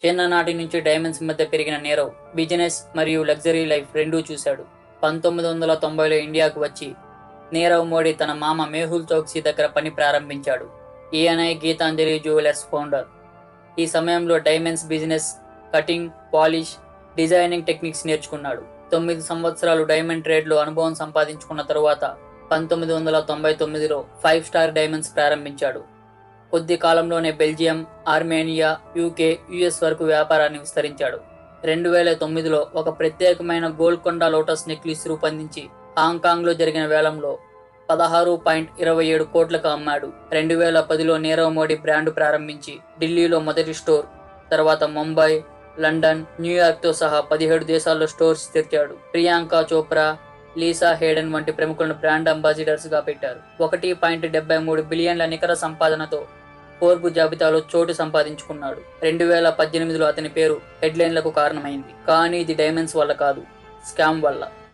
చిన్ననాటి నుంచి డైమండ్స్ మధ్య పెరిగిన నీరవ్ బిజినెస్ మరియు లగ్జరీ లైఫ్ రెండూ చూశాడు. 1990లో ఇండియాకు వచ్చి నీరవ్ మోడీ తన మామ మేహుల్ చోక్సీ దగ్గర పని ప్రారంభించాడు. ఈయనే గీతాంజలి జ్యువెలర్స్ ఫౌండర్. ఈ సమయంలో diamonds business, cutting, polish, designing techniques నేర్చుకున్నాడు. 9 సంవత్సరాలు డైమండ్ ట్రేడ్లో అనుభవం సంపాదించుకున్న తరువాత 1999లో 5 స్టార్ డైమండ్స్ ప్రారంభించాడు. కొద్ది కాలంలోనే బెల్జియం, ఆర్మేనియా, యూకే, యుఎస్ వరకు వ్యాపారాన్ని విస్తరించాడు. 2009లో ఒక ప్రత్యేకమైన గోల్కొండ లోటస్ నెక్లెస్ రూపొందించి హాంకాంగ్లో జరిగిన వేలంలో 16.27 కోట్లకు అమ్మాడు. 2010లో నీరవ్ మోడీ బ్రాండ్ ప్రారంభించి ఢిల్లీలో మొదటి స్టోర్, తర్వాత ముంబై, లండన్, న్యూయార్క్తో సహా 17 దేశాల్లో స్టోర్స్ తెరిచాడు. ప్రియాంక చోప్రా, లీసా హేడెన్ వంటి ప్రముఖులను బ్రాండ్ అంబాసిడర్స్గా పెట్టారు. 1.73 బిలియన్ల నికర సంపాదనతో ఫోర్బ్ జాబితాలో చోటు సంపాదించుకున్నాడు. 2018లో అతని పేరు హెడ్లైన్లకు కారణమైంది. కానీ ఇది డైమండ్స్ వల్ల కాదు, స్కామ్ వల్ల.